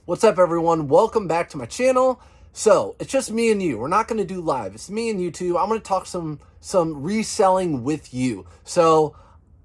What's up, everyone? Welcome back to my channel. So it's just me and you. We're not going to do live. It's me and you two. I'm going to talk some reselling with you. So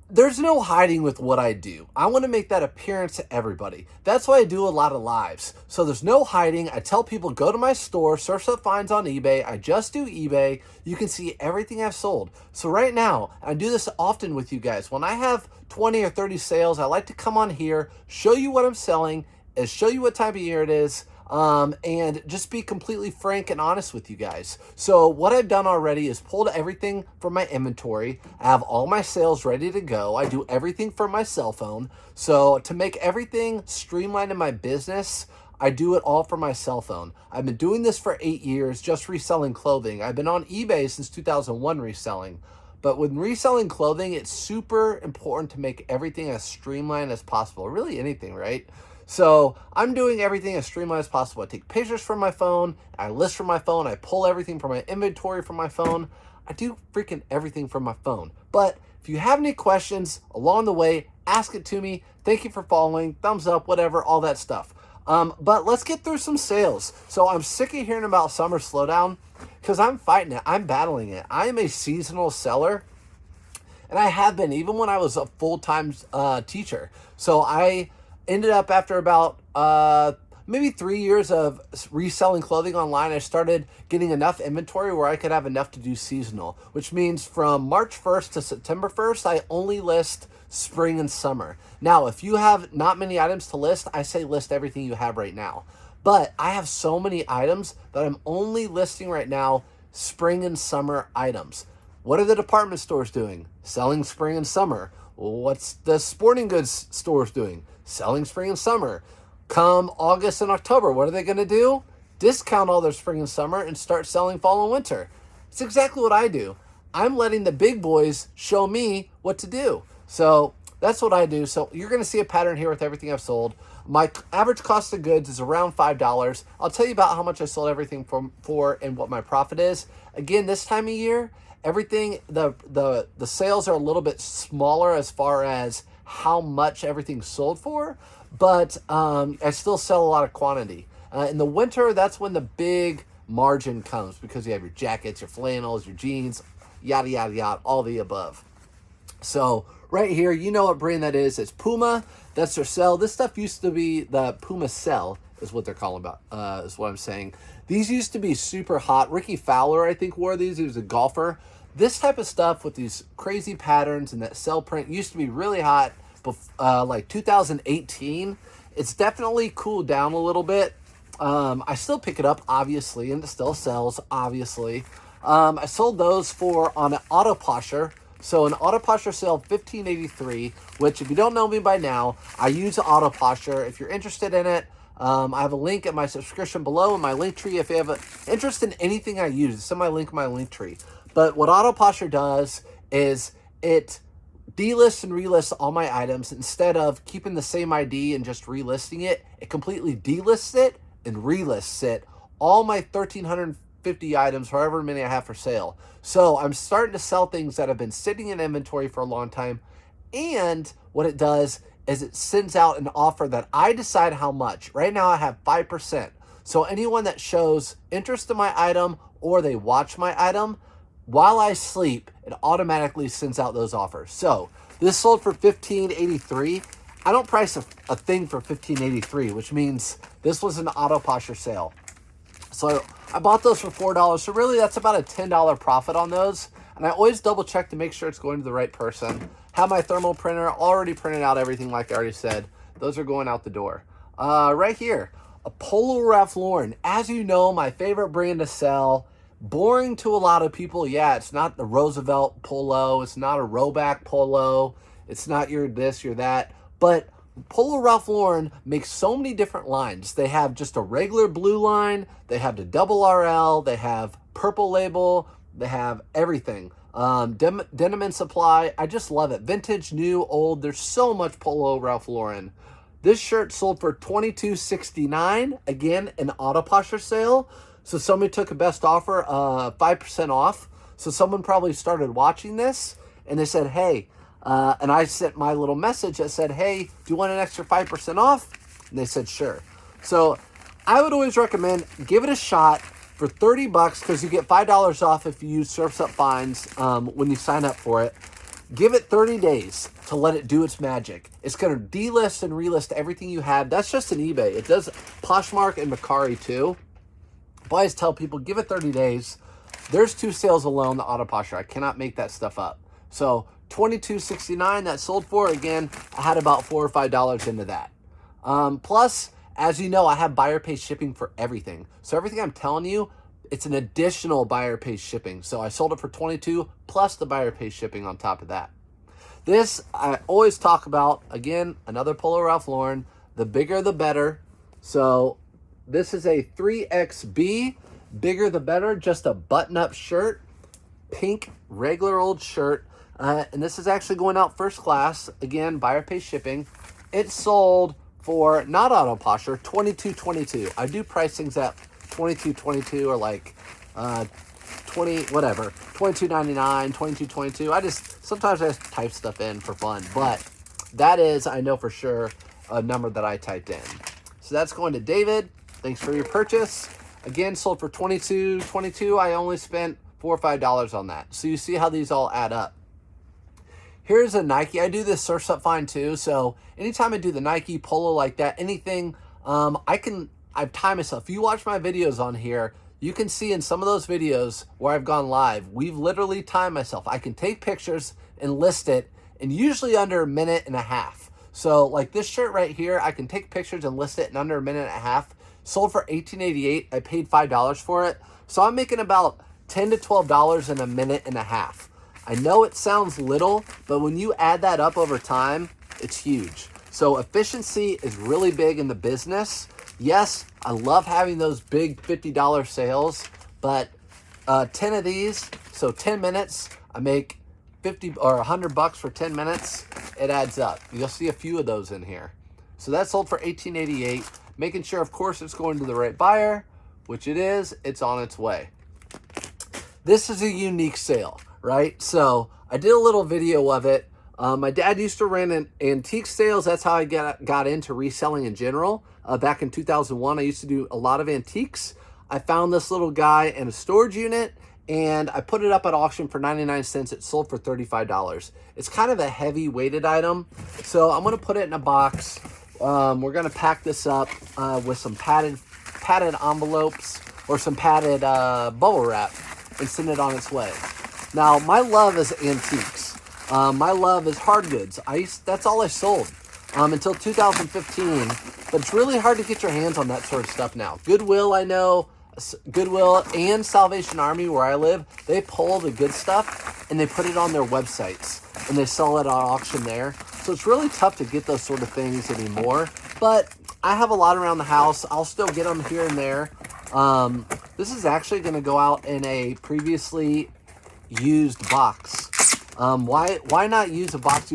there's no hiding with what I do. I want to make that appearance to everybody. That's why I do a lot of lives. So there's no hiding. I tell people, go to my store, search up finds on eBay. I just do eBay. You can see everything I've sold. So right now, I do this often with you guys. When I have 20 or 30 sales, I like to come on here, show you what I'm selling, is show you what time of year it is, and just be completely frank and honest with you guys. So what I've done already is pulled everything from my inventory. I have all my sales ready to go. I do everything from my cell phone. So to make everything streamlined in my business, I do it all from my cell phone. I've been doing this for 8 years, just reselling clothing. I've been on eBay since 2001 reselling. But when reselling clothing, it's super important to make everything as streamlined as possible. Really anything, right? So I'm doing everything as streamlined as possible. I take pictures from my phone, I list from my phone, I pull everything from my inventory from my phone. I do freaking everything from my phone. But if you have any questions along the way, ask it to me. Thank you for following, thumbs up, whatever, all that stuff. But let's get through some sales. So I'm sick of hearing about summer slowdown because I'm fighting it. I'm battling it. I am a seasonal seller. And I have been, even when I was a full-time teacher. So I ended up, after about maybe 3 years of reselling clothing online, I started getting enough inventory where I could have enough to do seasonal, which means from March 1st to September 1st, I only list spring and summer. Now, if you have not many items to list, I say list everything you have right now. But I have so many items that I'm only listing right now spring and summer items. What are the department stores doing? Selling spring and summer. What's the sporting goods stores doing? Selling spring and summer. Come August and October, what are they going to do? Discount all their spring and summer and start selling fall and winter. It's exactly what I do. I'm letting the big boys show me what to do. So that's what I do. So you're going to see a pattern here with everything I've sold. My average cost of goods is around $5. I'll tell you about how much I sold everything for and what my profit is. Again, this time of year, everything, the sales are a little bit smaller as far as how much everything's sold for, but I still sell a lot of quantity. In the winter, that's when the big margin comes because you have your jackets, your flannels, your jeans, yada, yada, yada, all the above. So right here, you know what brand that is. It's Puma. That's their sell. This stuff used to be the Puma Cell is what they're calling about, is what I'm saying. These used to be super hot. Ricky Fowler, I think, wore these. He was a golfer. This type of stuff with these crazy patterns and that cell print used to be really hot, like 2018. It's definitely cooled down a little bit. I still pick it up, obviously, and it still sells, obviously. I sold those for on an auto posher. So an auto posher sale, $15.83, which if you don't know me by now, I use an auto posher. If you're interested in it, I have a link in my subscription below in my link tree. If you have an interest in anything I use, it's in my link in my link tree. But what auto posher does is it delists and relists all my items. Instead of keeping the same ID and just relisting it, it completely delists it and relists it. All my 1,350 items, however many I have for sale. So I'm starting to sell things that have been sitting in inventory for a long time. And what it does is it sends out an offer that I decide how much. Right now I have 5%. So anyone that shows interest in my item or they watch my item, while I sleep, it automatically sends out those offers. So this sold for $15.83. I don't price a thing for $15.83, which means this was an auto posher sale. So I bought those for $4. So really that's about a $10 profit on those. And I always double check to make sure it's going to the right person. Have my thermal printer already printed out everything like I already said. Those are going out the door. Right here, a Polo Ralph Lauren. As you know, my favorite brand to sell. Boring to a lot of people. Yeah, it's not the Roosevelt polo. It's not a Roback polo. It's not your this, your that. But Polo Ralph Lauren makes so many different lines. They have just a regular blue line. They have the double RL. They have purple label. They have everything. Denim and Supply. I just love it. Vintage, new, old. There's so much Polo Ralph Lauren. This shirt sold for $22.69. Again, an auto posher sale. So somebody took a best offer, 5% off. So someone probably started watching this and they said, hey, and I sent my little message that said, hey, do you want an extra 5% off? And they said, sure. So I would always recommend give it a shot for 30 bucks because you get $5 off if you use Surf's Up Finds when you sign up for it. Give it 30 days to let it do its magic. It's going to delist and relist everything you have. That's just an eBay. It does Poshmark and Mercari too. But I always tell people, give it 30 days. There's 2 sales alone, the auto posture. I cannot make that stuff up. So $22.69 that sold for. Again, I had about $4 or $5 into that. Plus, as you know, I have buyer pay shipping for everything. So everything I'm telling you, it's an additional buyer pay shipping. So I sold it for $22 plus the buyer pay shipping on top of that. This I always talk about, again, another Polo Ralph Lauren, the bigger the better. So this is a 3XB, bigger the better, just a button-up shirt, pink regular old shirt. And this is actually going out first class. Again, buyer pay shipping. It sold for, not auto posture, $22.22. I do price things at $22.22 or like $22.99, $22.22. Sometimes I just type stuff in for fun, but that is, I know for sure, a number that I typed in. So that's going to David. Thanks for your purchase. Again, sold for $22.22. I only spent $4 or $5 on that. So you see how these all add up. Here's a Nike. I do this Surf's Up Fine too. So anytime I do the Nike Polo like that, anything, I've timed myself. If you watch my videos on here, you can see in some of those videos where I've gone live, we've literally timed myself. I can take pictures and list it in usually under a minute and a half. So like this shirt right here, I can take pictures and list it in under a minute and a half. Sold for $18.88. I paid $5 for it. So I'm making about $10 to $12 in a minute and a half. I know it sounds little, but when you add that up over time, it's huge. So efficiency is really big in the business. Yes, I love having those big $50 sales, but 10 of these, so 10 minutes, I make 50 or 100 bucks for 10 minutes. It adds up. You'll see a few of those in here. So that sold for $18.88. Making sure, of course, it's going to the right buyer, which it is. It's on its way. This is a unique sale, right? So I did a little video of it. My dad used to run an antique sales. That's how I got into reselling in general. Back in 2001, I used to do a lot of antiques. I found this little guy in a storage unit, and I put it up at auction for 99 cents. It sold for $35. It's kind of a heavy weighted item, so I'm going to put it in a box. We're going to pack this up with some padded envelopes or some padded bubble wrap and send it on its way. Now, my love is antiques. My love is hard goods. That's all I sold until 2015. But it's really hard to get your hands on that sort of stuff now. Goodwill, I know, Goodwill and Salvation Army, where I live, they pull the good stuff and they put it on their websites and they sell it on auction there. So it's really tough to get those sort of things anymore. But I have a lot around the house. I'll still get them here and there. This is actually going to go out in a previously used box. Why not use a box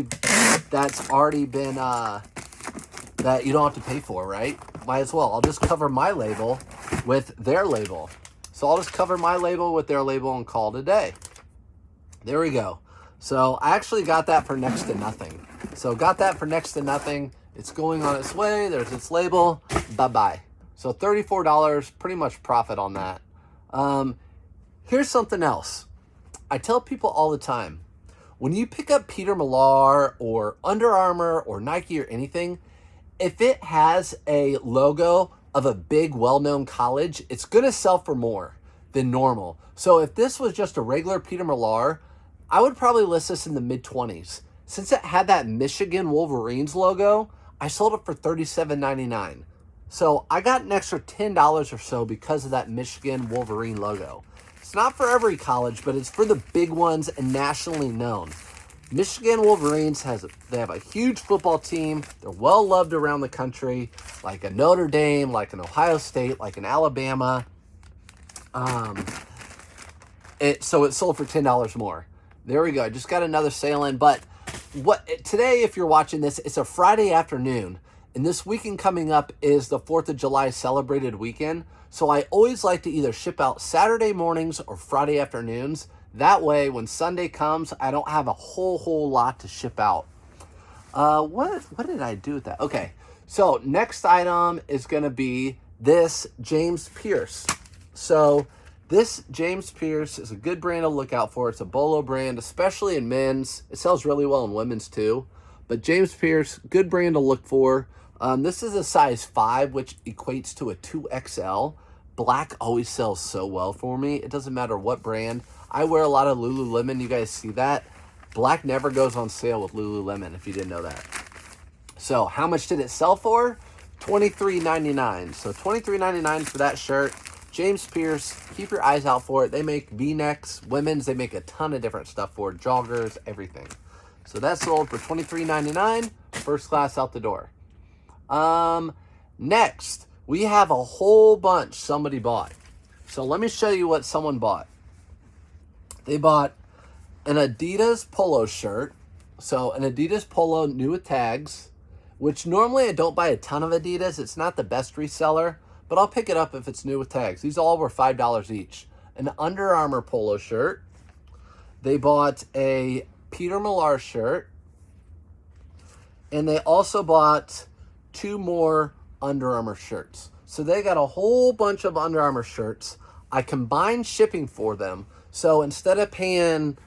that's already been that you don't have to pay for, right? Might as well. I'll just cover my label with their label. So I'll just cover my label with their label and call it a day. There we go. So I actually got that for next to nothing. So got that for next to nothing. It's going on its way. There's its label. Bye-bye. So $34, pretty much profit on that. Here's something else. I tell people all the time, when you pick up Peter Millar or Under Armour or Nike or anything, if it has a logo of a big well-known college, it's going to sell for more than normal. So if this was just a regular Peter Millar, I would probably list this in the mid-20s. Since it had that Michigan Wolverines logo, I sold it for $37.99. So I got an extra $10 or so because of that Michigan Wolverine logo. It's not for every college, but it's for the big ones and nationally known. Michigan Wolverines they have a huge football team. They're well loved around the country, like a Notre Dame, like an Ohio State, like an Alabama. So it sold for $10 more. There we go. I just got another sale in. But today, if you're watching this, it's a Friday afternoon. And this weekend coming up is the 4th of July celebrated weekend. So I always like to either ship out Saturday mornings or Friday afternoons. That way, when Sunday comes, I don't have a whole lot to ship out. What did I do with that? Okay, So next item is going to be this James Pierce. So this James Pierce is a good brand to look out for. It's a Bolo brand, especially in men's. It sells really well in women's too. But James Pierce, good brand to look for. This is a size 5, which equates to a 2XL. Black always sells so well for me. It doesn't matter what brand. I wear a lot of Lululemon. You guys see that? Black never goes on sale with Lululemon, if you didn't know that. So how much did it sell for? $23.99. So $23.99 for that shirt. James Pierce, keep your eyes out for it. They make V-necks, women's. They make a ton of different stuff for it, joggers, everything. So that's sold for $23.99. First class out the door. Next, we have a whole bunch somebody bought. So let me show you what someone bought. They bought an Adidas polo shirt. So an Adidas polo new with tags, which normally I don't buy a ton of Adidas. It's not the best reseller, but I'll pick it up if it's new with tags. These all were $5 each. An Under Armour polo shirt. They bought a Peter Millar shirt. And they also bought 2 more Under Armour shirts. So they got a whole bunch of Under Armour shirts. I combined shipping for them. So instead of getting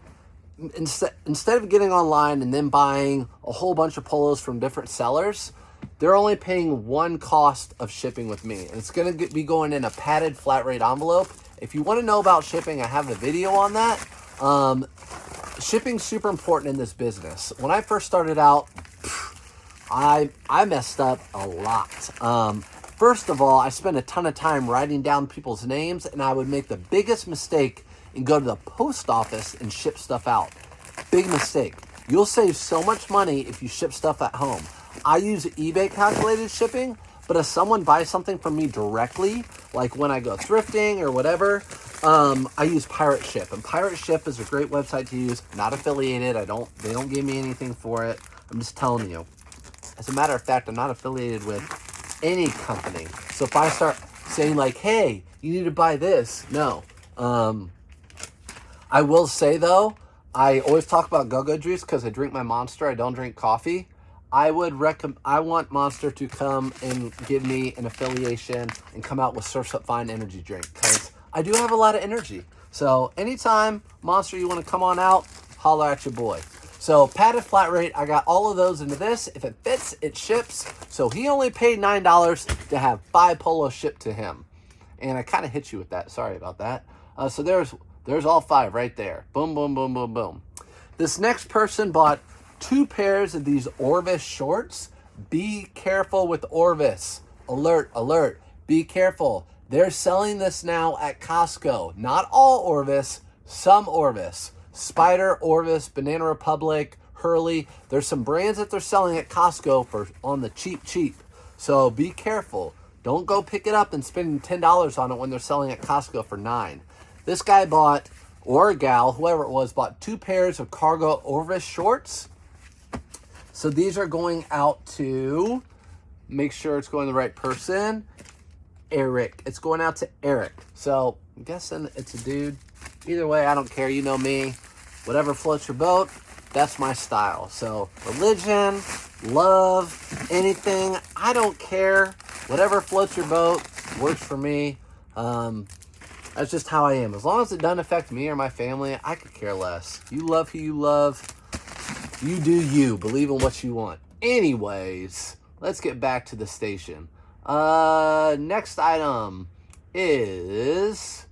online and then buying a whole bunch of polos from different sellers, they're only paying one cost of shipping with me. And it's going to be going in a padded flat rate envelope. If you want to know about shipping, I have a video on that. Shipping's super important in this business. When I first started out, I messed up a lot. First of all, I spent a ton of time writing down people's names, and I would make the biggest mistake and go to the post office and ship stuff out. Big mistake. You'll save so much money if you ship stuff at home. I use eBay calculated shipping, but if someone buys something from me directly, like when I go thrifting or whatever, I use Pirate Ship. And Pirate Ship is a great website to use. Not affiliated. They don't give me anything for it. I'm just telling you. As a matter of fact, I'm not affiliated with any company. So if I start saying like, hey, you need to buy this, no. I will say though, I always talk about go-go juice because I drink my Monster. I don't drink coffee. I want Monster to come and give me an affiliation and come out with Surf's Up Fine energy drink because I do have a lot of energy. So anytime, Monster, you want to come on out, holler at your boy. So padded flat rate, I got all of those into this. If it fits, it ships. So he only paid $9 to have 5 polos shipped to him. And I kind of hit you with that. Sorry about that. So there's all 5 right there. Boom, boom, boom, boom, boom. This next person bought 2 pairs of these Orvis shorts. Be careful with Orvis. Alert, alert. Be careful. They're selling this now at Costco. Not all Orvis, some Orvis. Spider, Orvis, Banana Republic, Hurley. There's some brands that they're selling at Costco for on the cheap. So be careful. Don't go pick it up and spend $10 on it when they're selling at Costco for $9. This guy bought, or a gal, whoever it was, bought 2 pairs of cargo Orvis shorts. So these are going out to, make sure it's going to the right person, Eric. It's going out to Eric. So I'm guessing it's a dude. Either way, I don't care. You know me. Whatever floats your boat, that's my style. So religion, love, anything, I don't care. Whatever floats your boat works for me. That's just how I am. As long as it doesn't affect me or my family, I could care less. You love who you love. You do you. Believe in what you want. Anyways, let's get back to the station. Next item is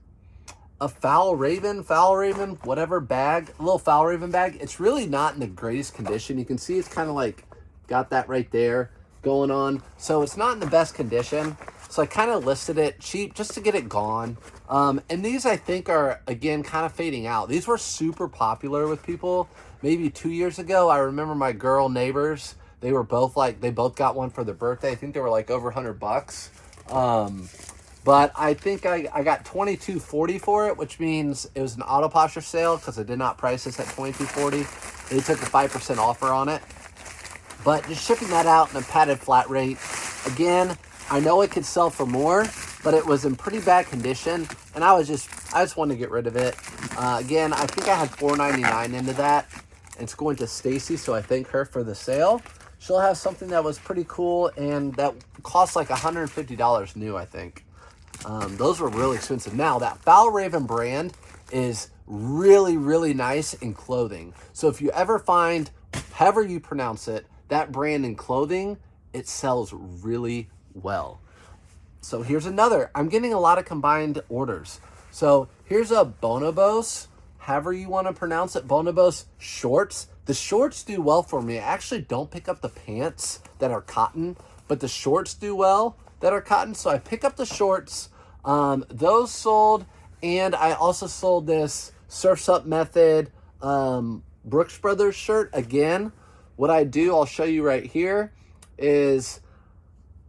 a Fjällräven, whatever bag, a little Fjällräven bag. It's really not in the greatest condition. You can see it's kind of like got that right there going on. So it's not in the best condition. So I kind of listed it cheap just to get it gone. And these I think are, again, kind of fading out. These were super popular with people maybe 2 years ago. I remember my girl neighbors, they both got one for their birthday. I think they were like over $100. But I think I got $22.40 for it, which means it was an auto posture sale because I did not price this at $22.40. They took a 5% offer on it. But just shipping that out in a padded flat rate. Again, I know it could sell for more, but it was in pretty bad condition, and I just wanted to get rid of it. Again, I think I had $4.99 into that. It's going to Stacy, so I thank her for the sale. she'll have something that was pretty cool and that cost like $150 new, I think. Those were really expensive. Now, that Foul Raven brand is really, really nice in clothing. So if you ever find, however you pronounce it, that brand in clothing, it sells really well. So here's another. I'm getting a lot of combined orders. So here's a Bonobos, however you want to pronounce it, Bonobos shorts. The shorts do well for me. I actually don't pick up the pants that are cotton, but the shorts do well that are cotton. So I pick up the shorts. Those sold, and I also sold this Surf's Up Method Brooks Brothers shirt. Again, what I do, I'll show you right here, is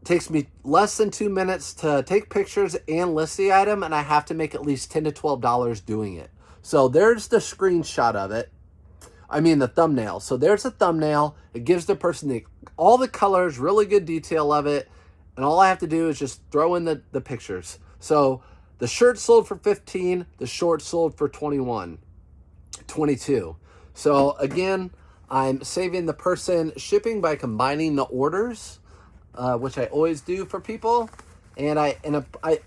it takes me less than 2 minutes to take pictures and list the item, and I have to make at least $10 to $12 doing it. So there's the screenshot of it. I mean the thumbnail. So there's the thumbnail. It gives the person all the colors, really good detail of it, and all I have to do is just throw in the pictures. So the shirt sold for $15, the shorts sold for $21, $22. So again, I'm saving the person shipping by combining the orders, which I always do for people. And I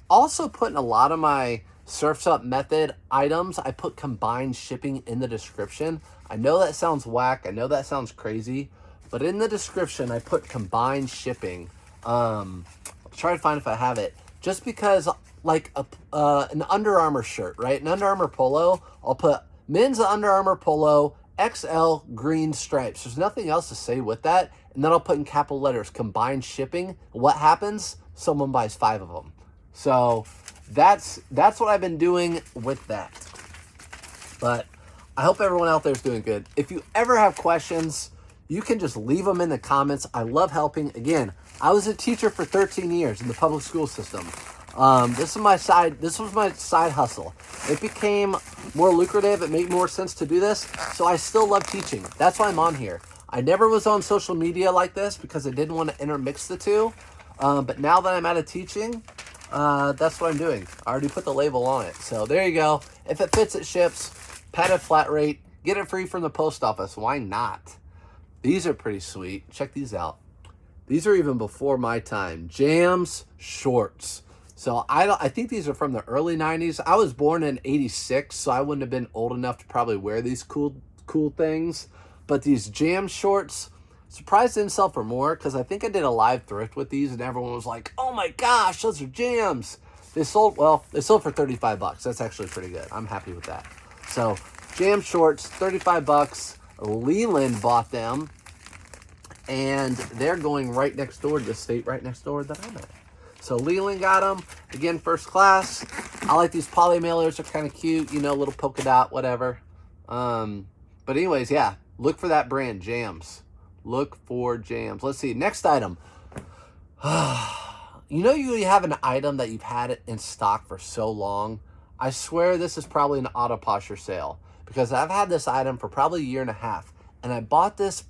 also put in a lot of my Surf's Up Method items, I put combined shipping in the description. I know that sounds whack. I know that sounds crazy. But in the description, I put combined shipping. I'll try to find if I have it. Just because, like an Under Armour shirt, right? An Under Armour polo, I'll put men's Under Armour polo, XL, green stripes. There's nothing else to say with that. And then I'll put in capital letters, combined shipping. What happens? Someone buys 5 of them. So that's what I've been doing with that. But I hope everyone out there is doing good. If you ever have questions, you can just leave them in the comments. I love helping. Again, I was a teacher for 13 years in the public school system. This was my side hustle. It became more lucrative. It made more sense to do this. So I still love teaching. That's why I'm on here. I never was on social media like this because I didn't want to intermix the two. But now that I'm out of teaching, that's what I'm doing. I already put the label on it. So there you go. If it fits, it ships. Padded flat rate. Get it free from the post office. Why not? These are pretty sweet. Check these out. These are even before my time. Jams shorts. So I think these are from the early 90s. I was born in 86, so I wouldn't have been old enough to probably wear these cool things. But these Jam shorts, surprised they didn't sell for more, because I think I did a live thrift with these, and everyone was like, oh my gosh, those are Jams. They sold for $35. That's actually pretty good. I'm happy with that. So Jam shorts, $35. Leland bought them, and they're going right next door to the state right next door that I'm at. So Leland got them. Again, first class. I like these poly mailers. They're kind of cute. You know, little polka dot, whatever. But anyways, yeah. Look for that brand, Jams. Look for Jams. Let's see. Next item. You know you have an item that you've had it in stock for so long. I swear this is probably an auto posture sale. Because I've had this item for probably a year and a half. And I bought this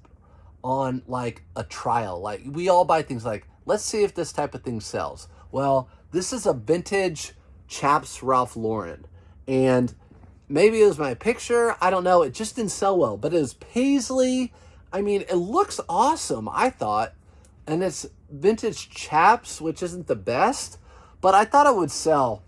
on like a trial. Like we all buy things like, let's see if this type of thing sells. Well, this is a vintage Chaps Ralph Lauren. And maybe it was my picture. I don't know. It just didn't sell well. But it was paisley. I mean, it looks awesome, I thought. And it's vintage Chaps, which isn't the best. But I thought it would sell.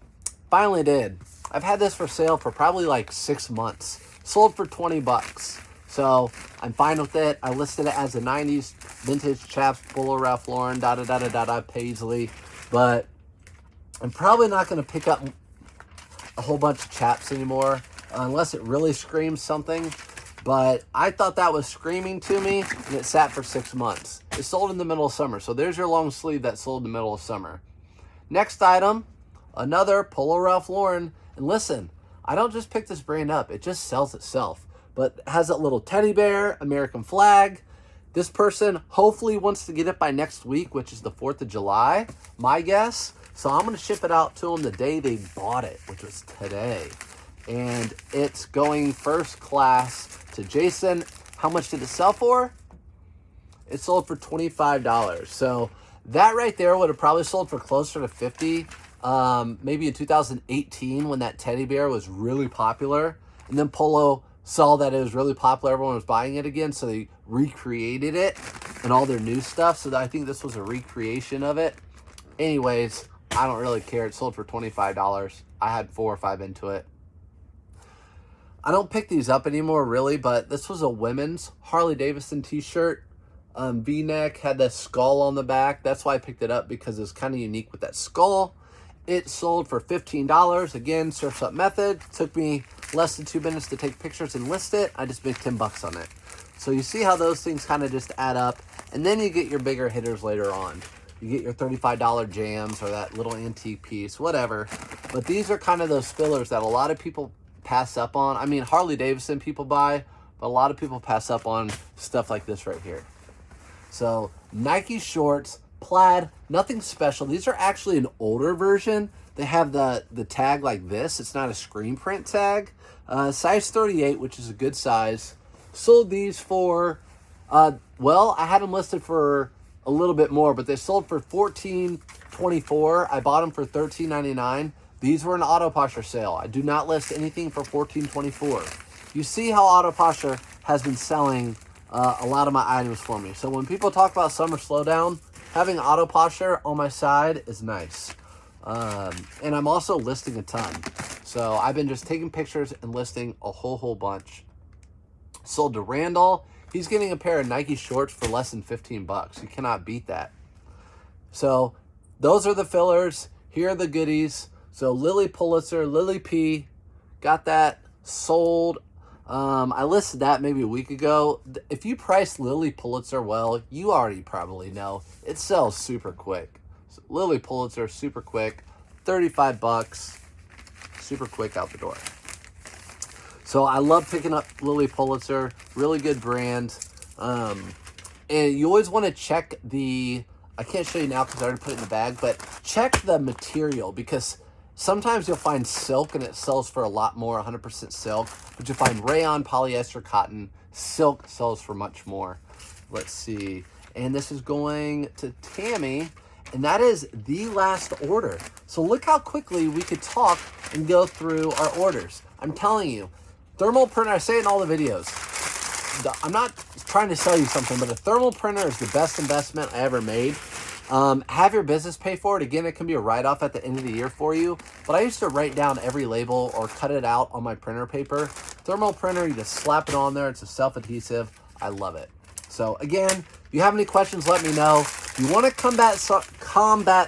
Finally did. I've had this for sale for probably like 6 months. Sold for $20. So I'm fine with it. I listed it as a 90s vintage Chaps Polo Ralph Lauren, paisley. But I'm probably not going to pick up a whole bunch of Chaps anymore unless it really screams something. But I thought that was screaming to me, and it sat for 6 months. It sold in the middle of summer. So there's your long sleeve that sold in the middle of summer. Next item, another Polo Ralph Lauren. And listen, I don't just pick this brand up. It just sells itself. But it has that little teddy bear, American flag. This person hopefully wants to get it by next week, which is the 4th of July, my guess. So I'm going to ship it out to them the day they bought it, which was today. And it's going first class to Jason. How much did it sell for? It sold for $25. So that right there would have probably sold for closer to $50. Maybe in 2018 when that teddy bear was really popular. And then Polo saw that it was really popular. Everyone was buying it again, so they recreated it. and all their new stuff. So I think this was a recreation of it. Anyways, I don't really care. It sold for $25. I had 4 or 5 into it. I don't pick these up anymore, really, but this was a women's Harley Davidson t-shirt. V-neck, had the skull on the back. That's why I picked it up, because it's kind of unique with that skull. It sold for $15. Again, surf's up method. Took me less than 2 minutes to take pictures and list it. I just made $10 on it. So you see how those things kind of just add up, and then you get your bigger hitters later on. You get your $35 jams or that little antique piece, whatever. But these are kind of those fillers that a lot of people pass up on. I mean, Harley Davidson people buy, but a lot of people pass up on stuff like this right here. So Nike shorts, plaid, nothing special. These are actually an older version. They have the tag like this. It's not a screen print tag. Size 38, which is a good size. Sold these for, well, I had them listed for a little bit more, but they sold for $14.24. I bought them for $13.99. These were an Auto Posture sale. I do not list anything for $14.24. You see how Auto Posture has been selling a lot of my items for me. So when people talk about Summer Slowdown, having Auto Posture on my side is nice. And I'm also listing a ton. So I've been just taking pictures and listing a whole bunch. Sold to Randall. He's getting a pair of Nike shorts for less than $15. You cannot beat that. So those are the fillers. Here are the goodies. So Lily Pulitzer, Lily P, got that sold. I listed that maybe a week ago. If you price Lily Pulitzer well, you already probably know it sells super quick. So Lily Pulitzer, super quick, $35, super quick out the door. So I love picking up Lily Pulitzer, really good brand. And you always want to check the, I can't show you now because I already put it in the bag, but check the material, because sometimes you'll find silk and it sells for a lot more, 100% silk, but you'll find rayon, polyester, cotton, silk sells for much more. Let's see. And this is going to Tammy, and that is the last order. So look how quickly we could talk and go through our orders. I'm telling you, thermal printer, I say it in all the videos. I'm not trying to sell you something, but a thermal printer is the best investment I ever made. Have your business pay for it. Again, it can be a write-off at the end of the year for you. But I used to write down every label or cut it out on my printer paper. Thermal printer, you just slap it on there. It's a self-adhesive. I love it. So again, if you have any questions, let me know. If you want to combat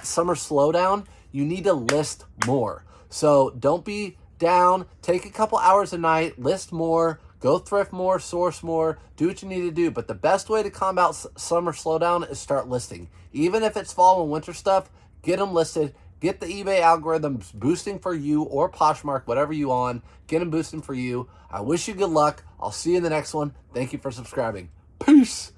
summer slowdown, you need to list more. So don't be down. Take a couple hours a night. List more. Go thrift more, source more, do what you need to do. But the best way to combat summer slowdown is start listing. Even if it's fall and winter stuff, get them listed. Get the eBay algorithms boosting for you, or Poshmark, whatever you on. Get them boosting for you. I wish you good luck. I'll see you in the next one. Thank you for subscribing. Peace.